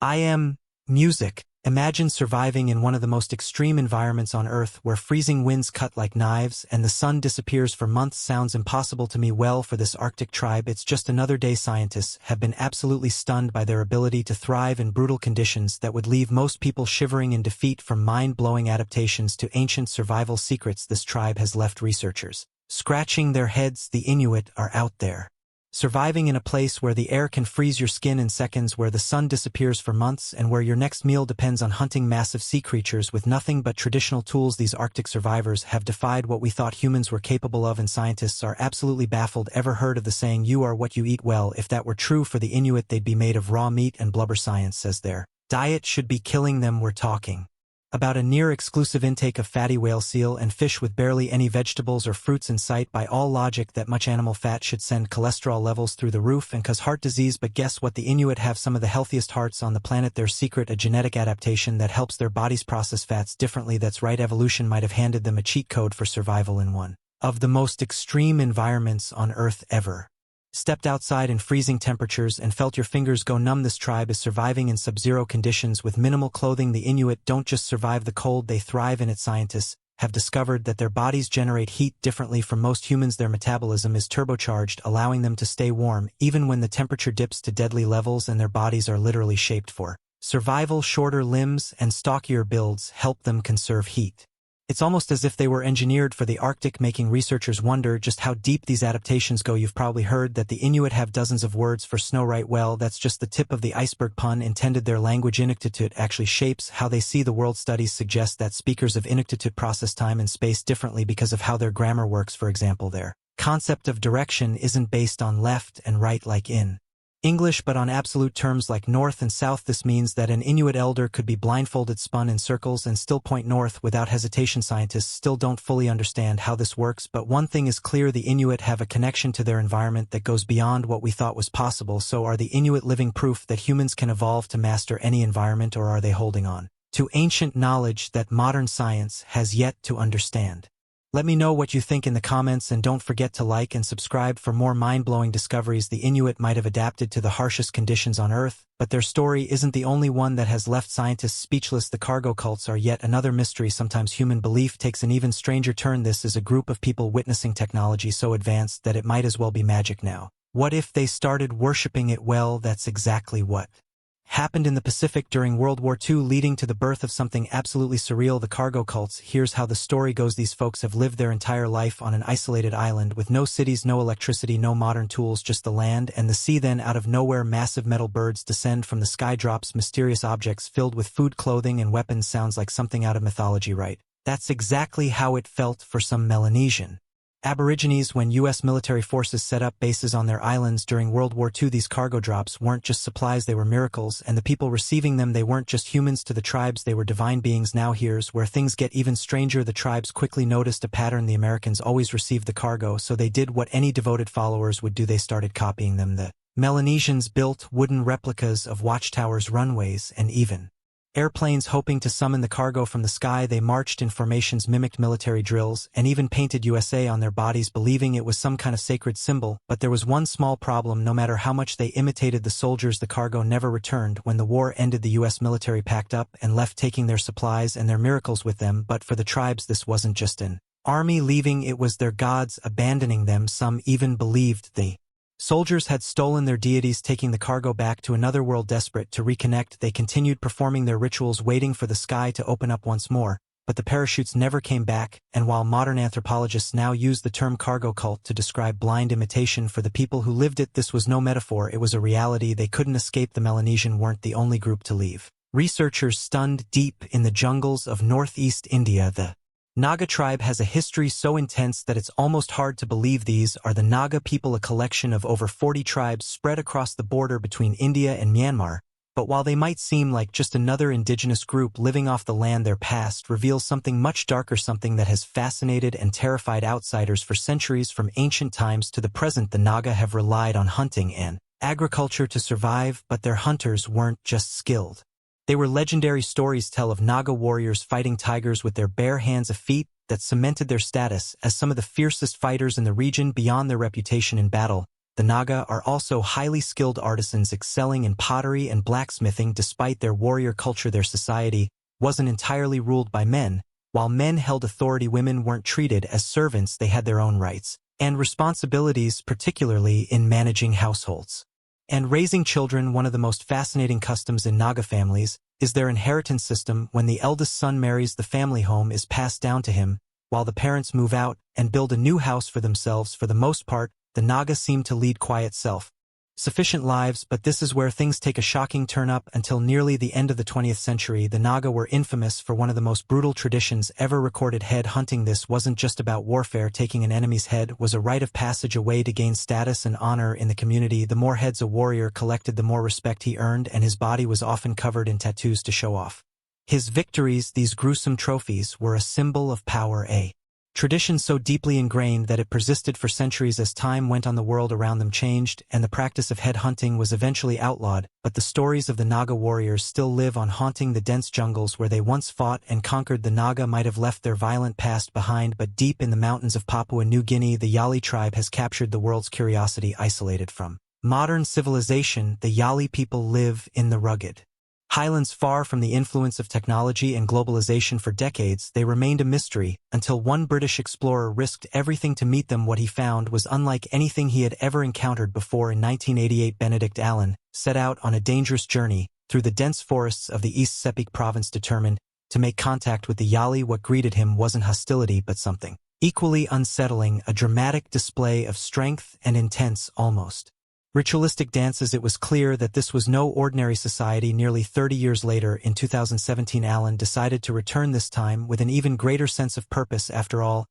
I am music. Imagine surviving in one of the most extreme environments on Earth where freezing winds cut like knives and the sun disappears for months. Sounds impossible to me. Well, for this Arctic tribe, it's just another day. Scientists have been absolutely stunned by their ability to thrive in brutal conditions that would leave most people shivering in defeat. From mind-blowing adaptations to ancient survival secrets, this tribe has left researchers scratching their heads. The Inuit are out there, surviving in a place where the air can freeze your skin in seconds, where the sun disappears for months, and where your next meal depends on hunting massive sea creatures with nothing but traditional tools. These Arctic survivors have defied what we thought humans were capable of, and scientists are absolutely baffled. Ever heard of the saying, "You are what you eat"? Well, if that were true for the Inuit, they'd be made of raw meat and blubber. Science says their diet should be killing them. We're talking about a near-exclusive intake of fatty whale, seal, and fish with barely any vegetables or fruits in sight. By all logic, that much animal fat should send cholesterol levels through the roof and cause heart disease. But guess what? The Inuit have some of the healthiest hearts on the planet. Their secret, a genetic adaptation that helps their bodies process fats differently. That's right, evolution might have handed them a cheat code for survival in one of the most extreme environments on Earth ever. Stepped outside in freezing temperatures and felt your fingers go numb. This tribe is surviving in sub-zero conditions with minimal clothing. The Inuit don't just survive the cold, they thrive in it. Scientists have discovered that their bodies generate heat differently from most humans. Their metabolism is turbocharged, allowing them to stay warm even when the temperature dips to deadly levels, and their bodies are literally shaped for survival. Shorter limbs and stockier builds help them conserve heat. It's almost as if they were engineered for the Arctic, making researchers wonder just how deep these adaptations go. You've probably heard that the Inuit have dozens of words for snow, right? Well, that's just the tip of the iceberg, pun intended. Their language, Inuktitut, actually shapes how they see the world. Studies suggest that speakers of Inuktitut process time and space differently because of how their grammar works. For example, their concept of direction isn't based on left and right like in English, but on absolute terms like north and south. This means that an Inuit elder could be blindfolded, spun in circles, and still point north without hesitation. Scientists still don't fully understand how this works, but one thing is clear: the Inuit have a connection to their environment that goes beyond what we thought was possible. So are the Inuit living proof that humans can evolve to master any environment, or are they holding on to ancient knowledge that modern science has yet to understand? Let me know what you think in the comments, and don't forget to like and subscribe for more mind-blowing discoveries. The Inuit might have adapted to the harshest conditions on Earth, but their story isn't the only one that has left scientists speechless. The cargo cults are yet another mystery. Sometimes human belief takes an even stranger turn. This is a group of people witnessing technology so advanced that it might as well be magic now. What if they started worshipping it? Well, that's exactly what happened in the Pacific during World War II, leading to the birth of something absolutely surreal: the cargo cults. Here's how the story goes. These folks have lived their entire life on an isolated island with no cities, no electricity, no modern tools, just the land and the sea. Then, out of nowhere, massive metal birds descend from the sky, drops mysterious objects filled with food, clothing, and weapons. Sounds like something out of mythology, right? That's exactly how it felt for some Melanesian Aborigines when U.S. military forces set up bases on their islands during World War II. These cargo drops weren't just supplies, they were miracles, and the people receiving them, they weren't just humans. To the tribes, they were divine beings. Now here's where things get even stranger. The tribes quickly noticed a pattern: the Americans always received the cargo, so they did what any devoted followers would do: they started copying them. The Melanesians built wooden replicas of watchtowers, runways, and even airplanes, hoping to summon the cargo from the sky. They marched in formations, mimicked military drills, and even painted USA on their bodies, believing it was some kind of sacred symbol. But there was one small problem: no matter how much they imitated the soldiers, the cargo never returned. When the war ended, the U.S. military packed up and left, taking their supplies and their miracles with them. But for the tribes, this wasn't just an army leaving, it was their gods abandoning them. Some even believed the soldiers had stolen their deities, taking the cargo back to another world. Desperate to reconnect, they continued performing their rituals, waiting for the sky to open up once more. But the parachutes never came back, and while modern anthropologists now use the term cargo cult to describe blind imitation, for the people who lived it, this was no metaphor, it was a reality. They couldn't escape. The Melanesian weren't the only group to leave researchers stunned. Deep in the jungles of northeast India, the Naga tribe has a history so intense that it's almost hard to believe. These are the Naga people, a collection of over 40 tribes spread across the border between India and Myanmar. But while they might seem like just another indigenous group living off the land, their past reveals something much darker, something that has fascinated and terrified outsiders for centuries. From ancient times to the present, the Naga have relied on hunting and agriculture to survive, but their hunters weren't just skilled. They were legendary. Stories tell of Naga warriors fighting tigers with their bare hands, a feat that cemented their status as some of the fiercest fighters in the region. Beyond their reputation in battle, the Naga are also highly skilled artisans excelling in pottery and blacksmithing. Despite their warrior culture, their society wasn't entirely ruled by men. While men held authority, women weren't treated as servants. They had their own rights and responsibilities, particularly in managing households and raising children. One of the most fascinating customs in Naga families is their inheritance system. When the eldest son marries, the family home is passed down to him, while the parents move out and build a new house for themselves. For the most part, the Naga seem to lead quiet, self-sufficient lives, but this is where things take a shocking turn. Up until nearly the end of the 20th century, the Naga were infamous for one of the most brutal traditions ever recorded: head hunting. This wasn't just about warfare. Taking an enemy's head was a rite of passage, a way to gain status and honor in the community. The more heads a warrior collected, the more respect he earned, and his body was often covered in tattoos to show off his victories. These gruesome trophies were a symbol of power, a tradition so deeply ingrained that it persisted for centuries. As time went on, the world around them changed, and the practice of head hunting was eventually outlawed, but the stories of the Naga warriors still live on, haunting the dense jungles where they once fought and conquered. The Naga might have left their violent past behind, but deep in the mountains of Papua New Guinea, the Yali tribe has captured the world's curiosity. Isolated from modern civilization, the Yali people live in the rugged highlands, far from the influence of technology and globalization. For decades, they remained a mystery, until one British explorer risked everything to meet them. What he found was unlike anything he had ever encountered before. In 1988, Benedict Allen set out on a dangerous journey through the dense forests of the East Sepik province, determined to make contact with the Yali. What greeted him wasn't hostility, but something equally unsettling: a dramatic display of strength and intense, almost ritualistic dances. It was clear that this was no ordinary society. Nearly 30 years later, in 2017, Allen decided to return, this time with an even greater sense of purpose. After all,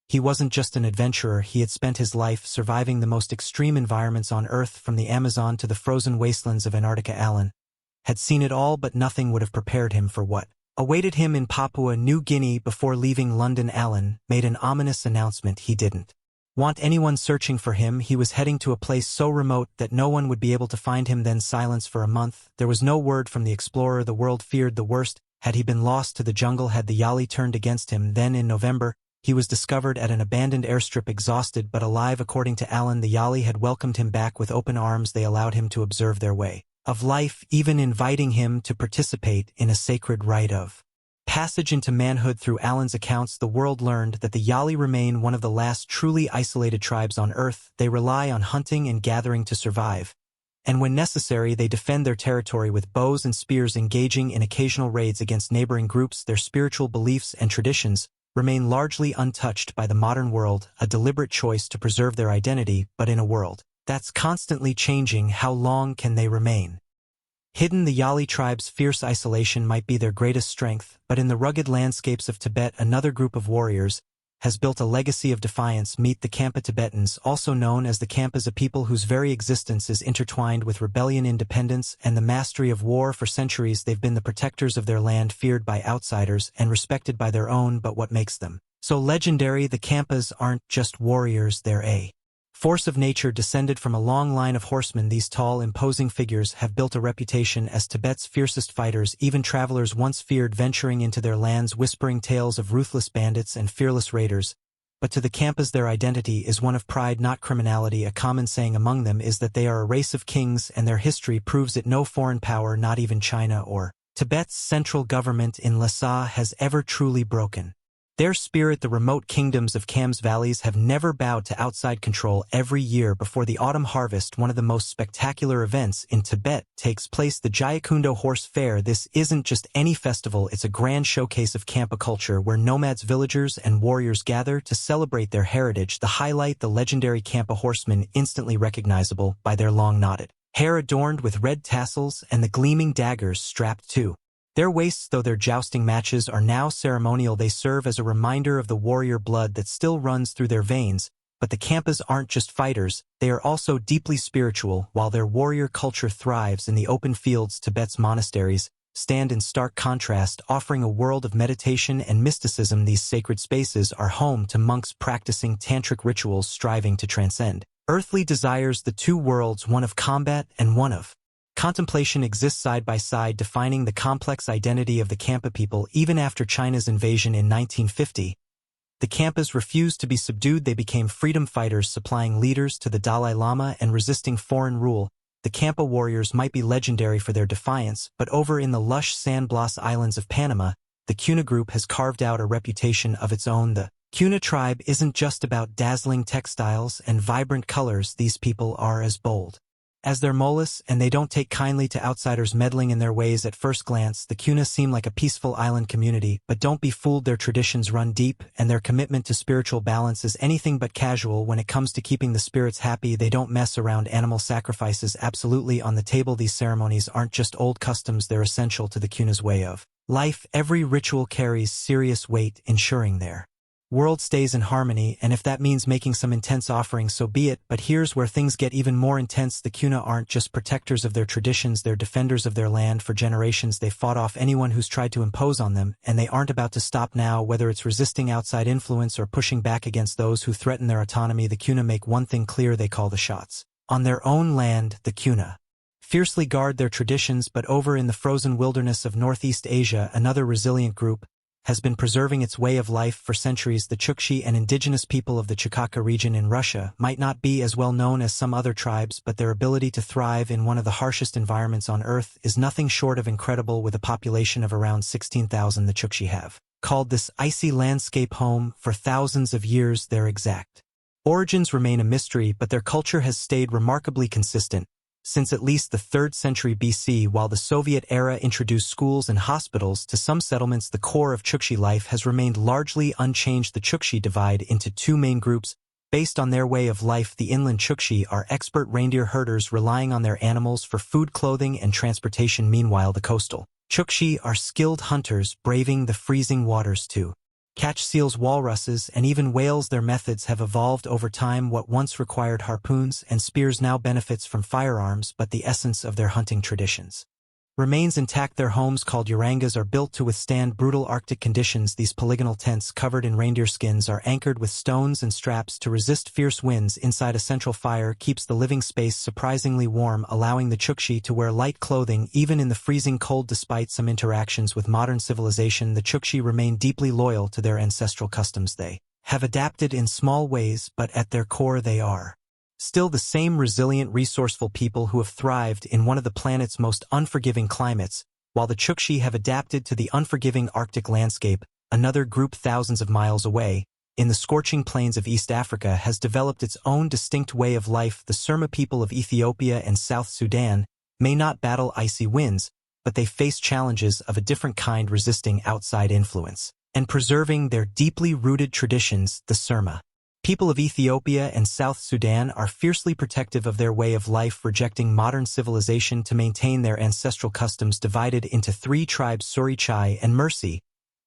he wasn't just an adventurer. He had spent his life surviving the most extreme environments on Earth, from the Amazon to the frozen wastelands of Antarctica. Allen had seen it all, but nothing would have prepared him for what awaited him in Papua New Guinea. Before leaving London, Allen made an ominous announcement. He didn't want anyone searching for him. He was heading to a place so remote that no one would be able to find him. Then silence for a month. There was no word from the explorer. The world feared the worst. Had he been lost to the jungle? Had the Yali turned against him? Then in November, he was discovered at an abandoned airstrip, exhausted but alive. According to Allen, the Yali had welcomed him back with open arms. They allowed him to observe their way of life, even inviting him to participate in a sacred rite of passage into manhood. Through Allen's accounts, the world learned that the Yali remain one of the last truly isolated tribes on Earth. They rely on hunting and gathering to survive, and when necessary, they defend their territory with bows and spears, engaging in occasional raids against neighboring groups. Their spiritual beliefs and traditions remain largely untouched by the modern world, a deliberate choice to preserve their identity. But in a world that's constantly changing, how long can they remain hidden? The Yali tribe's fierce isolation might be their greatest strength, but in the rugged landscapes of Tibet, another group of warriors has built a legacy of defiance. Meet the Khampa Tibetans, also known as the Khampas, a people whose very existence is intertwined with rebellion, independence, and the mastery of war. For centuries, they've been the protectors of their land, feared by outsiders and respected by their own. But what makes them so legendary? The Khampas aren't just warriors, they're a force of nature, descended from a long line of horsemen. These tall, imposing figures have built a reputation as Tibet's fiercest fighters. Even travelers once feared venturing into their lands, whispering tales of ruthless bandits and fearless raiders. But to the Khampas, their identity is one of pride, not criminality. A common saying among them is that they are a race of kings, and their history proves it. No foreign power, not even China or Tibet's central government in Lhasa, has ever truly broken their spirit. The remote kingdoms of Khams valleys have never bowed to outside control. Every year before the autumn harvest, one of the most spectacular events in Tibet takes place, the Jayakundo Horse Fair. This isn't just any festival, it's a grand showcase of Khampa culture where nomads, villagers, and warriors gather to celebrate their heritage. The highlight, the legendary Khampa horsemen, instantly recognizable by their long knotted hair adorned with red tassels and the gleaming daggers strapped to their waists. Though their jousting matches are now ceremonial, they serve as a reminder of the warrior blood that still runs through their veins. But the Khampas aren't just fighters, they are also deeply spiritual. While their warrior culture thrives in the open fields, Tibet's monasteries stand in stark contrast, offering a world of meditation and mysticism. These sacred spaces are home to monks practicing tantric rituals, striving to transcend earthly desires. The two worlds, one of combat and one of contemplation, exist side by side, defining the complex identity of the Khampa people. Even after China's invasion in 1950, The Khampas refused to be subdued. They became freedom fighters, supplying leaders to the Dalai Lama and resisting foreign rule. The Khampa warriors might be legendary for their defiance, but over in the lush sandbloss islands of Panama, the Kuna group has carved out a reputation of its own. The Kuna tribe isn't just about dazzling textiles and vibrant colors. These people are as bold as their molas, and they don't take kindly to outsiders meddling in their ways. At first glance, the Kuna seem like a peaceful island community, but don't be fooled. Their traditions run deep, and their commitment to spiritual balance is anything but casual. When it comes to keeping the spirits happy, they don't mess around. Animal sacrifices absolutely on the table. These ceremonies aren't just old customs, they're essential to the Kuna's way of life. Every ritual carries serious weight, ensuring their world stays in harmony, and if that means making some intense offerings, so be it. But here's where things get even more intense. The Kuna aren't just protectors of their traditions, they're defenders of their land. For generations they fought off anyone who's tried to impose on them, and they aren't about to stop now. Whether it's resisting outside influence or pushing back against those who threaten their autonomy, the Kuna make one thing clear: they call the shots. On their own land, the Kuna fiercely guard their traditions, but over in the frozen wilderness of Northeast Asia, another resilient group has been preserving its way of life for centuries. The Chukchi, an indigenous people of the Chukotka region in Russia, might not be as well known as some other tribes, but their ability to thrive in one of the harshest environments on Earth is nothing short of incredible. With a population of around 16,000, the Chukchi have called this icy landscape home for thousands of years. Their exact origins remain a mystery, but their culture has stayed remarkably consistent since at least the 3rd century BC. While the Soviet era introduced schools and hospitals to some settlements, the core of Chukchi life has remained largely unchanged. The Chukchi divide into two main groups based on their way of life. The inland Chukchi are expert reindeer herders, relying on their animals for food, clothing, and transportation. Meanwhile, the coastal Chukchi are skilled hunters, braving the freezing waters to catch seals, walruses, and even whales. Their methods have evolved over time. What once required harpoons and spears now benefits from firearms, but the essence of their hunting traditions remains intact. Their homes, called yarangas, are built to withstand brutal Arctic conditions. These polygonal tents covered in reindeer skins are anchored with stones and straps to resist fierce winds. Inside, a central fire keeps the living space surprisingly warm, allowing the Chukchi to wear light clothing even in the freezing cold. Despite some interactions with modern civilization, the Chukchi remain deeply loyal to their ancestral customs. They have adapted in small ways, but at their core they are still the same resilient, resourceful people who have thrived in one of the planet's most unforgiving climates. While the Chukchi have adapted to the unforgiving Arctic landscape, another group thousands of miles away, in the scorching plains of East Africa, has developed its own distinct way of life. The Surma people of Ethiopia and South Sudan may not battle icy winds, but they face challenges of a different kind, resisting outside influence and preserving their deeply rooted traditions. The Surma people of Ethiopia and South Sudan are fiercely protective of their way of life, rejecting modern civilization to maintain their ancestral customs. Divided into three tribes, Suri, Chai, and Mursi,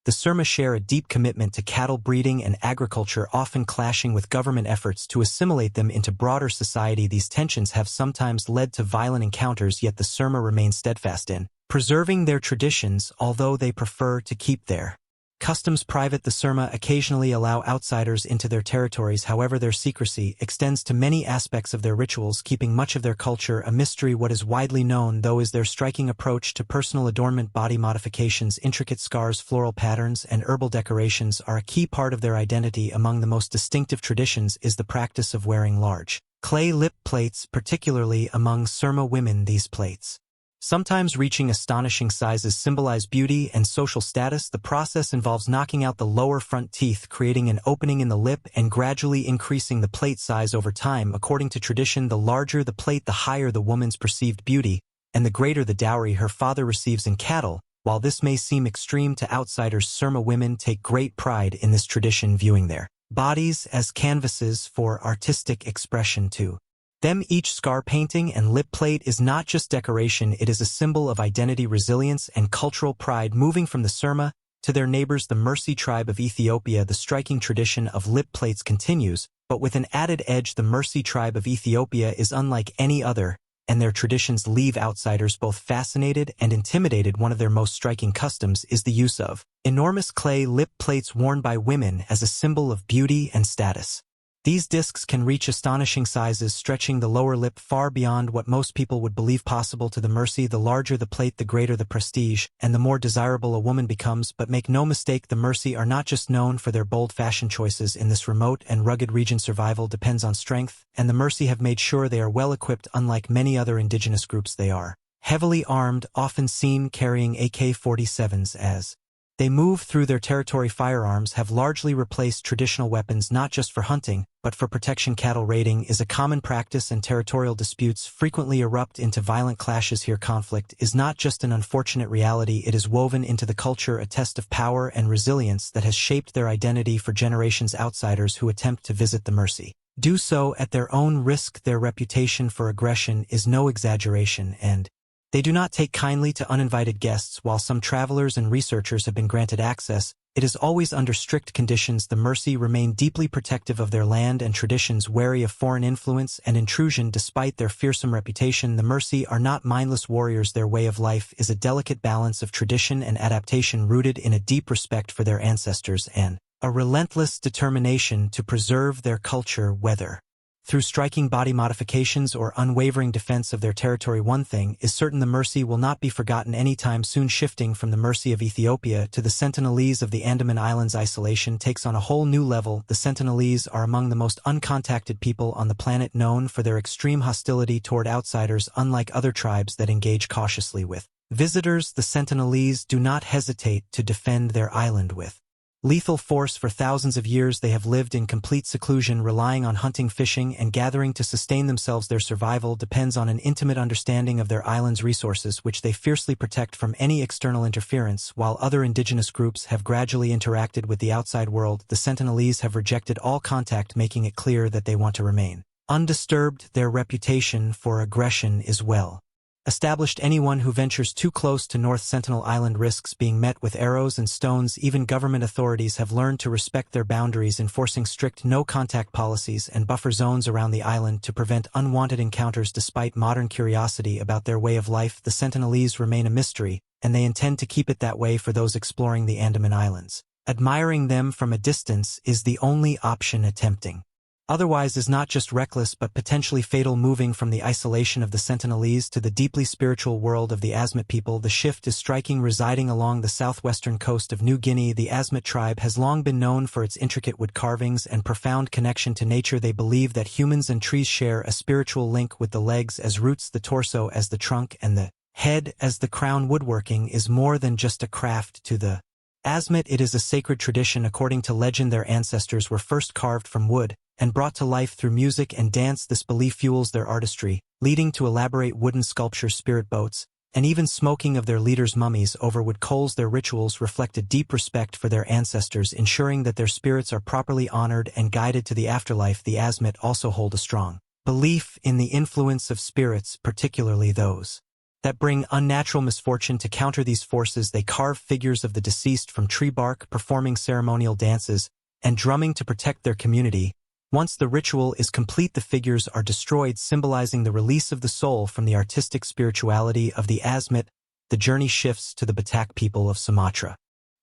the Surma share a deep commitment to cattle breeding and agriculture, often clashing with government efforts to assimilate them into broader society. These tensions have sometimes led to violent encounters, yet the Surma remain steadfast in preserving their traditions, although they prefer to keep their customs private. The Surma occasionally allow outsiders into their territories, however their secrecy extends to many aspects of their rituals, keeping much of their culture a mystery. What is widely known, though, is their striking approach to personal adornment. Body modifications, intricate scars, floral patterns, and herbal decorations are a key part of their identity. Among the most distinctive traditions is the practice of wearing large clay lip plates, particularly among Surma women. These plates, sometimes reaching astonishing sizes, symbolize beauty and social status. The process involves knocking out the lower front teeth, creating an opening in the lip, and gradually increasing the plate size over time. According to tradition, the larger the plate, the higher the woman's perceived beauty, and the greater the dowry her father receives in cattle. While this may seem extreme to outsiders, Surma women take great pride in this tradition, viewing their bodies as canvases for artistic expression. To them, each scar, painting, and lip plate is not just decoration, it is a symbol of identity, resilience, and cultural pride. Moving from the Surma to their neighbors, the Mursi tribe of Ethiopia, the striking tradition of lip plates continues, but with an added edge. The Mursi tribe of Ethiopia is unlike any other, and their traditions leave outsiders both fascinated and intimidated. One of their most striking customs is the use of enormous clay lip plates worn by women as a symbol of beauty and status. These discs can reach astonishing sizes, stretching the lower lip far beyond what most people would believe possible. To the Mersey, the larger the plate, the greater the prestige, and the more desirable a woman becomes. But make no mistake, the Mersey are not just known for their bold fashion choices. In this remote and rugged region, survival depends on strength, and the Mersey have made sure they are well equipped. Unlike many other indigenous groups, they are heavily armed, often seen carrying AK-47s as they move through their territory. Firearms have largely replaced traditional weapons, not just for hunting, but for protection. Cattle raiding is a common practice, and territorial disputes frequently erupt into violent clashes here. Conflict is not just an unfortunate reality, it is woven into the culture, a test of power and resilience that has shaped their identity for generations. Outsiders who attempt to visit the Mersey do so at their own risk. Their reputation for aggression is no exaggeration, and they do not take kindly to uninvited guests. While some travelers and researchers have been granted access, it is always under strict conditions. The Mersey remain deeply protective of their land and traditions, wary of foreign influence and intrusion. Despite their fearsome reputation, the Mersey are not mindless warriors. Their way of life is a delicate balance of tradition and adaptation, rooted in a deep respect for their ancestors and a relentless determination to preserve their culture, whether through striking body modifications or unwavering defense of their territory. One thing is certain: the Mersey will not be forgotten anytime soon. Shifting from the Mersey of Ethiopia to the Sentinelese of the Andaman Islands, isolation takes on a whole new level. The Sentinelese are among the most uncontacted people on the planet, known for their extreme hostility toward outsiders. Unlike other tribes that engage cautiously with visitors, the Sentinelese do not hesitate to defend their island with lethal force. For thousands of years they have lived in complete seclusion, relying on hunting, fishing, and gathering to sustain themselves. Their survival depends on an intimate understanding of their island's resources, which they fiercely protect from any external interference. While other indigenous groups have gradually interacted with the outside world, the Sentinelese have rejected all contact, making it clear that they want to remain undisturbed. Their reputation for aggression is well established. Anyone who ventures too close to North Sentinel Island risks being met with arrows and stones. Even government authorities have learned to respect their boundaries, enforcing strict no-contact policies and buffer zones around the island to prevent unwanted encounters. Despite modern curiosity about their way of life, the Sentinelese remain a mystery, and they intend to keep it that way for those exploring the Andaman Islands. Admiring them from a distance is the only option. Attempting otherwise is not just reckless but potentially fatal. Moving from the isolation of the Sentinelese to the deeply spiritual world of the Asmat people, the shift is striking. Residing along the southwestern coast of New Guinea, the Asmat tribe has long been known for its intricate wood carvings and profound connection to nature. They believe that humans and trees share a spiritual link, with the legs as roots, the torso as the trunk, and the head as the crown. Woodworking is more than just a craft to the Asmat, it is a sacred tradition. According to legend, their ancestors were first carved from wood and brought to life through music and dance. This belief fuels their artistry, leading to elaborate wooden sculptures, spirit boats, and even smoking of their leaders' mummies over wood coals. Their rituals reflect a deep respect for their ancestors, ensuring that their spirits are properly honored and guided to the afterlife. The Asmat also hold a strong belief in the influence of spirits, particularly those that bring unnatural misfortune. To counter these forces, they carve figures of the deceased from tree bark, performing ceremonial dances and drumming to protect their community. Once the ritual is complete, the figures are destroyed, symbolizing the release of the soul from the artistic spirituality of the Asmat. The journey shifts to the Batak people of Sumatra,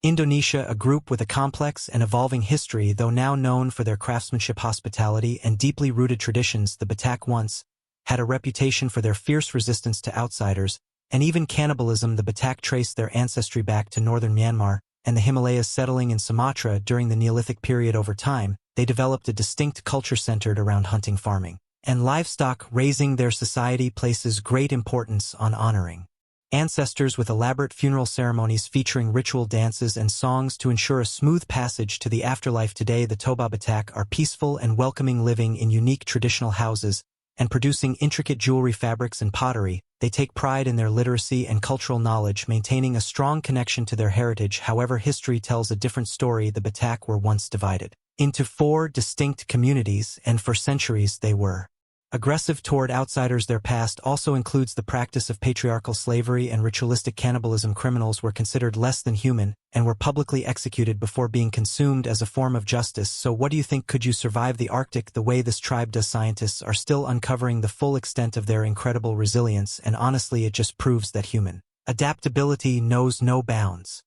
Indonesia, a group with a complex and evolving history. Though now known for their craftsmanship, hospitality, and deeply rooted traditions, the Batak once had a reputation for their fierce resistance to outsiders, and even cannibalism. The Batak traced their ancestry back to northern Myanmar and the Himalayas, settling in Sumatra during the Neolithic period. Over time, they developed a distinct culture centered around hunting, farming, and livestock raising. Their society places great importance on honoring ancestors, with elaborate funeral ceremonies featuring ritual dances and songs to ensure a smooth passage to the afterlife. Today, the Toba Batak are peaceful and welcoming, living in unique traditional houses and producing intricate jewelry, fabrics, and pottery. They take pride in their literacy and cultural knowledge, maintaining a strong connection to their heritage. However, history tells a different story. The Batak were once divided into 4 distinct communities, and for centuries they were aggressive toward outsiders. Their past also includes the practice of patriarchal slavery and ritualistic cannibalism. Criminals were considered less than human and were publicly executed before being consumed as a form of justice. So what do you think? Could you survive the Arctic the way this tribe does? Scientists are still uncovering the full extent of their incredible resilience, and honestly, it just proves that human adaptability knows no bounds.